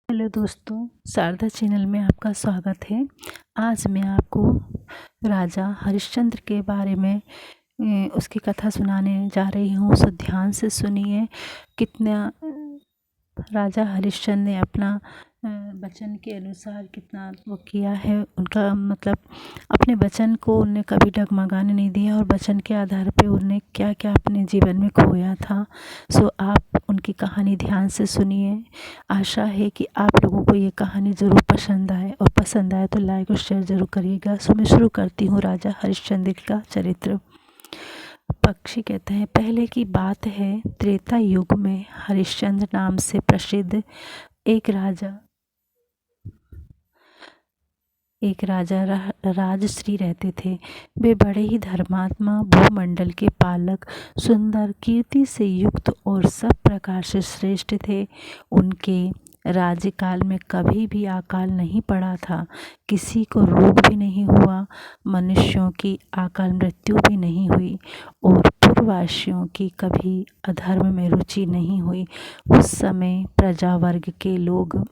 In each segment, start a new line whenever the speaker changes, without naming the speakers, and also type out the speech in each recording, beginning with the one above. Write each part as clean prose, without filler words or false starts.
Hello दोस्तों, Sharda channel में आपका स्वागत है। आज मैं आपको राजा हरिश्चंद्र के बारे में उसकी कथा सुनाने जा रही हूँ। सो ध्यान से सुनिए। कितना राजा हरिश्चंद्र ने अपना वचन के अनुसार कितना वो किया है। उनका मतलब अपने वचन को उन्हें कभी डगमगाने नहीं दिया और वचन के आधार पे उन्हें क्या क्या अपने जीवन में खोया था। सो आप उनकी कहानी ध्यान से सुनिए। आशा है कि आप लोगों को ये कहानी ज़रूर पसंद आए, और पसंद आए तो लाइक और शेयर ज़रूर करिएगा। सो मैं शुरू करती हूँ राजा हरिश्चंद्र का चरित्र। पक्षी कहते हैं, पहले की बात है, त्रेता युग में हरिश्चंद्र नाम से प्रसिद्ध एक राजा राजश्री रहते थे। वे बड़े ही धर्मात्मा, भूमंडल के पालक, सुंदर, कीर्ति से युक्त और सब प्रकार से श्रेष्ठ थे। उनके राज्यकाल में कभी भी अकाल नहीं पड़ा था, किसी को रोग भी नहीं हुआ, मनुष्यों की अकाल मृत्यु भी नहीं हुई और पूर्ववासियों की कभी अधर्म में रुचि नहीं हुई। उस समय प्रजा वर्ग के लोग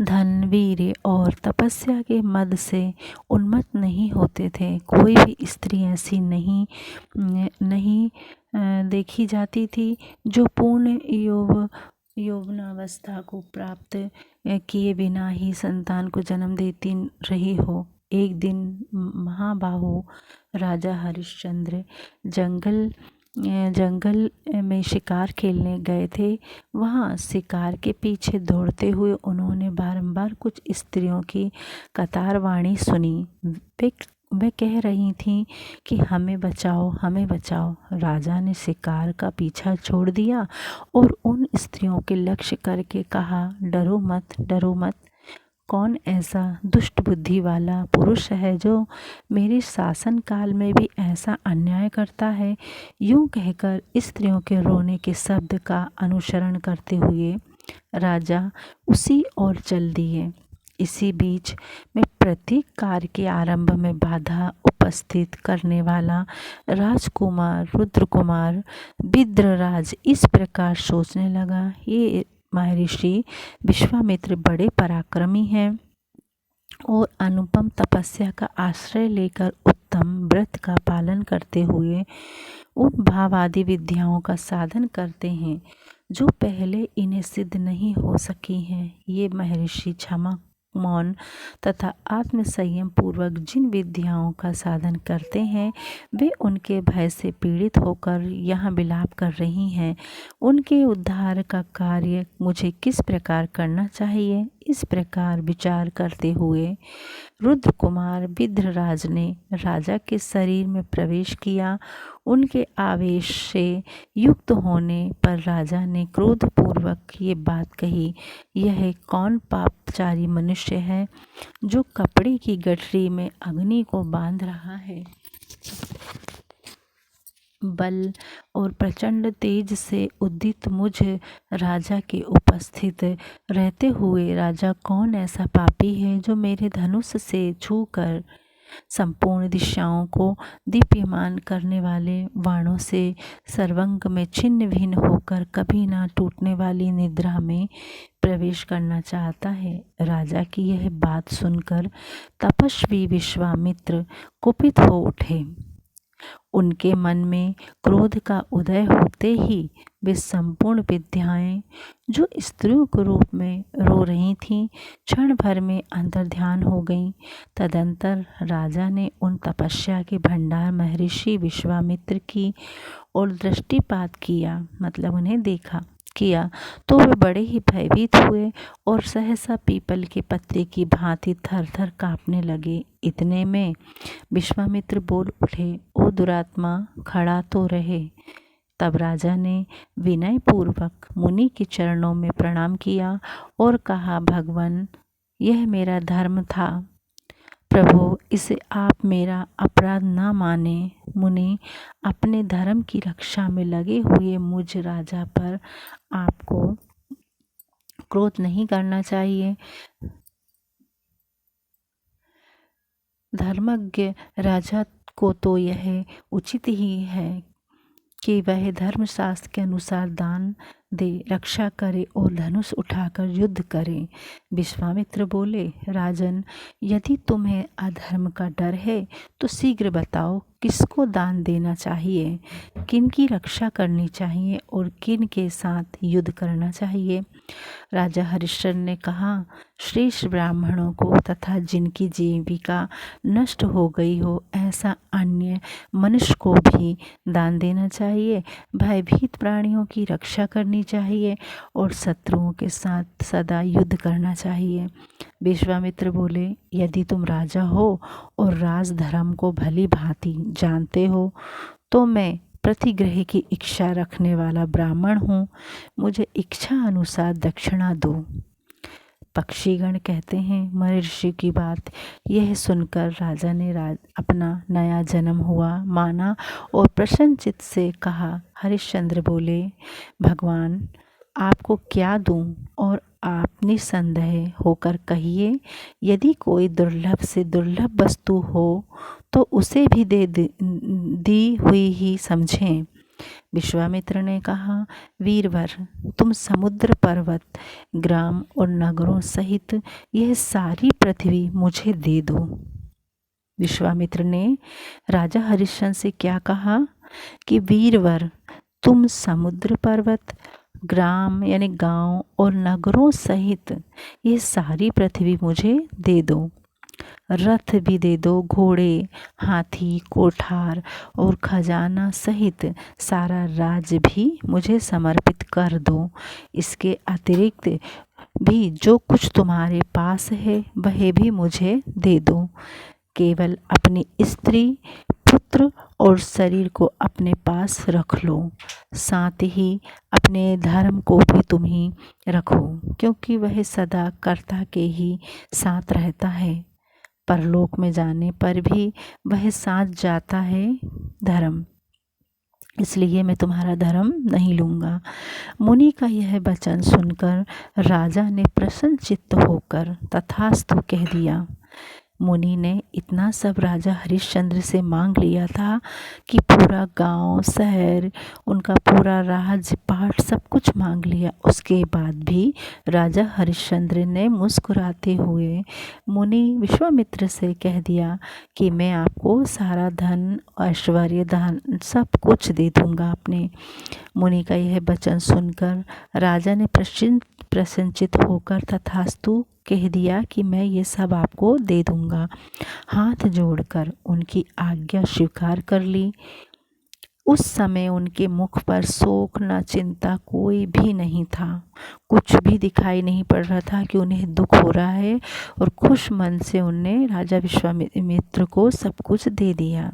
धन, वीर्य और तपस्या के मद से उन्मत्त नहीं होते थे। कोई भी स्त्री ऐसी नहीं देखी जाती थी जो पूर्ण यौवनावस्था को प्राप्त किए बिना ही संतान को जन्म देती रही हो। एक दिन महाबाहु राजा हरिश्चंद्र जंगल में शिकार खेलने गए थे। वहाँ शिकार के पीछे दौड़ते हुए उन्होंने बारंबार कुछ स्त्रियों की कतारवाणी सुनी। वे कह रही थीं कि हमें बचाओ, हमें बचाओ। राजा ने शिकार का पीछा छोड़ दिया और उन स्त्रियों के लक्ष्य करके कहा, डरो मत, डरो मत। कौन ऐसा दुष्ट बुद्धि वाला पुरुष है जो मेरे शासन काल में भी ऐसा अन्याय करता है। यूं कहकर स्त्रियों के रोने के शब्द का अनुसरण करते हुए राजा उसी ओर चल दिए। इसी बीच में प्रत्येक कार्य के आरंभ में बाधा उपस्थित करने वाला राजकुमार रुद्रकुमार विद्रराज इस प्रकार सोचने लगा, ये महर्षि विश्वामित्र बड़े पराक्रमी हैं और अनुपम तपस्या का आश्रय लेकर उत्तम व्रत का पालन करते हुए उन भावादि विद्याओं का साधन करते हैं जो पहले इन्हें सिद्ध नहीं हो सकी हैं। ये महर्षि क्षमा, मौन तथा आत्म संयम पूर्वक जिन विद्याओं का साधन करते हैं, वे उनके भय से पीड़ित होकर यहाँ विलाप कर रही हैं। उनके उद्धार का कार्य मुझे किस प्रकार करना चाहिए? इस प्रकार विचार करते हुए रुद्रकुमार विद्रराज ने राजा के शरीर में प्रवेश किया। उनके आवेश से युक्त होने पर राजा ने क्रोधपूर्वक ये बात कही, यह कौन पापचारी मनुष्य है जो कपड़े की गठरी में अग्नि को बांध रहा है? बल और प्रचंड तेज से उद्दित मुझ राजा के उपस्थित रहते हुए राजा कौन ऐसा पापी है जो मेरे धनुष से छूकर संपूर्ण दिशाओं को दीप्यमान करने वाले बाणों से सर्वंग में छिन्न भिन्न होकर कभी ना टूटने वाली निद्रा में प्रवेश करना चाहता है। राजा की यह बात सुनकर तपस्वी विश्वामित्र कुपित हो उठे। उनके मन में क्रोध का उदय होते ही वे संपूर्ण विद्याएं जो स्त्रियों के रूप में रो रही थीं, क्षण भर में अंतर्ध्यान हो गईं। तदंतर राजा ने उन तपस्या के भंडार महर्षि विश्वामित्र की ओर दृष्टिपात किया, मतलब उन्हें देखा किया, तो वे बड़े ही भयभीत हुए और सहसा पीपल के पत्ते की भांति थर थर कांपने लगे। इतने में विश्वामित्र बोल उठे, ओ दुरात्मा, खड़ा तो रहे। तब राजा ने विनय पूर्वक मुनि के चरणों में प्रणाम किया और कहा, भगवान, यह मेरा धर्म था। प्रभु, इसे आप मेरा अपराध ना माने। मुनि, अपने धर्म की रक्षा में लगे हुए मुझ राजा पर आपको क्रोध नहीं करना चाहिए। धर्मज्ञ राजा को तो यह उचित ही है कि वह धर्मशास्त्र के अनुसार दान दे, रक्षा करे और धनुष उठाकर युद्ध करे। विश्वामित्र बोले, राजन, यदि तुम्हें अधर्म का डर है तो शीघ्र बताओ, किसको दान देना चाहिए, किन की रक्षा करनी चाहिए और किन के साथ युद्ध करना चाहिए। राजा हरिश्चंद्र ने कहा, श्रेष्ठ ब्राह्मणों को तथा जिनकी जीविका नष्ट हो गई हो, ऐसा अन्य मनुष्य को भी दान देना चाहिए। भयभीत प्राणियों की रक्षा करनी चाहिए और शत्रुओं के साथ सदा युद्ध करना चाहिए। विश्वामित्र बोले, यदि तुम राजा हो और राजधर्म को भली भांति जानते हो तो मैं प्रतिग्रह की इच्छा रखने वाला ब्राह्मण हूँ, मुझे इच्छा अनुसार दक्षिणा दो। पक्षीगण कहते हैं, महर्षि की बात यह सुनकर राजा ने अपना नया जन्म हुआ माना और प्रसन्नचित्त से कहा। हरिश्चंद्र बोले, भगवान, आपको क्या दूं? और आप निसंदेह होकर कहिए, यदि कोई दुर्लभ से दुर्लभ वस्तु हो तो उसे भी दी हुई ही समझें। विश्वामित्र ने कहा, वीरवर, तुम समुद्र, पर्वत, ग्राम और नगरों सहित यह सारी पृथ्वी मुझे दे दो। विश्वामित्र ने राजा हरिश्चंद्र से क्या कहा कि वीरवर, तुम समुद्र, पर्वत, ग्राम यानी गांव और नगरों सहित ये सारी पृथ्वी मुझे दे दो। रथ भी दे दो, घोड़े, हाथी, कोठार और खजाना सहित सारा राज्य भी मुझे समर्पित कर दो। इसके अतिरिक्त भी जो कुछ तुम्हारे पास है वह भी मुझे दे दो। केवल अपनी स्त्री, पुत्र और शरीर को अपने पास रख लो, साथ ही अपने धर्म को भी तुम ही रखो, क्योंकि वह सदा कर्ता के ही साथ रहता है। परलोक में जाने पर भी वह साथ जाता है धर्म, इसलिए मैं तुम्हारा धर्म नहीं लूँगा। मुनि का यह वचन सुनकर राजा ने प्रसन्नचित्त होकर तथास्तु कह दिया। मुनि ने इतना सब राजा हरिश्चंद्र से मांग लिया था कि पूरा गांव, शहर, उनका पूरा राजपाट सब कुछ मांग लिया। उसके बाद भी राजा हरिश्चंद्र ने मुस्कुराते हुए मुनि विश्वामित्र से कह दिया कि मैं आपको सारा धन, ऐश्वर्य, धन सब कुछ दे दूंगा अपने। मुनि का यह वचन सुनकर राजा ने प्रसन्नचित्त होकर तथास्तु कह दिया कि मैं ये सब आपको दे दूंगा। हाथ जोड़कर उनकी आज्ञा स्वीकार कर ली। उस समय उनके मुख पर शोक न चिंता कोई भी नहीं था। कुछ भी दिखाई नहीं पड़ रहा था कि उन्हें दुख हो रहा है, और खुश मन से उनने राजा विश्वामित्र को सब कुछ दे दिया।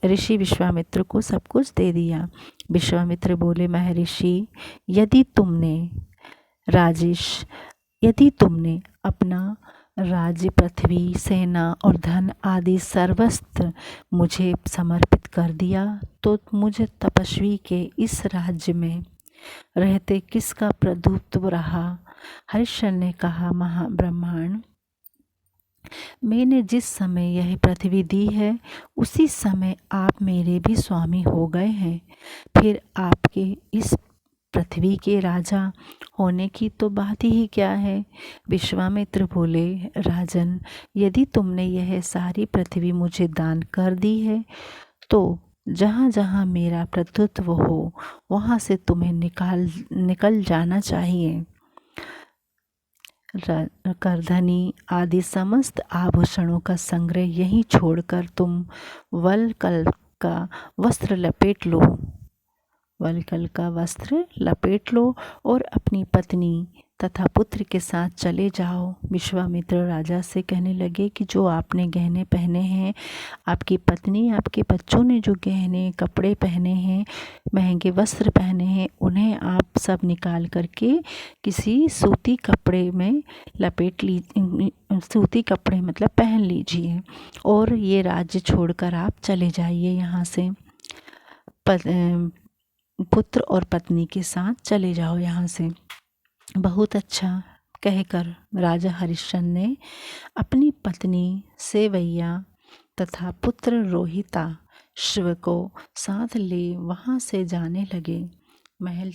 ऋषि विश्वामित्र को सब कुछ दे दिया। विश्वामित्र बोले, महर्षि, यदि तुमने अपना राज्य, पृथ्वी, सेना और धन आदि सर्वस्व मुझे समर्पित कर दिया तो मुझे तपस्वी के इस राज्य में रहते किसका प्रभुत्व रहा? हरिश्चंद्र ने कहा, महाब्रह्मण, मैंने जिस समय यह पृथ्वी दी है उसी समय आप मेरे भी स्वामी हो गए हैं। फिर आपके इस पृथ्वी के राजा होने की तो बात ही क्या है। विश्वामित्र बोले, राजन, यदि तुमने यह सारी पृथ्वी मुझे दान कर दी है तो जहाँ जहाँ मेरा प्रभुत्व हो वहाँ से तुम्हें निकल जाना चाहिए। करधनी आदि समस्त आभूषणों का संग्रह यहीं छोड़कर तुम वलकल का वस्त्र लपेट लो और अपनी पत्नी तथा पुत्र के साथ चले जाओ। विश्वामित्र राजा से कहने लगे कि जो आपने गहने पहने हैं, आपकी पत्नी, आपके बच्चों ने जो गहने कपड़े पहने हैं, महंगे वस्त्र पहने हैं, उन्हें आप सब निकाल करके किसी सूती कपड़े में सूती कपड़े मतलब पहन लीजिए और ये राज्य छोड़कर आप चले जाइए यहाँ से। पुत्र और पत्नी के साथ चले जाओ यहाँ से। बहुत अच्छा कहकर राजा हरिश्चंद्र ने अपनी पत्नी सेवैया तथा पुत्र रोहिता शिव को साथ ले वहाँ से जाने लगे। महल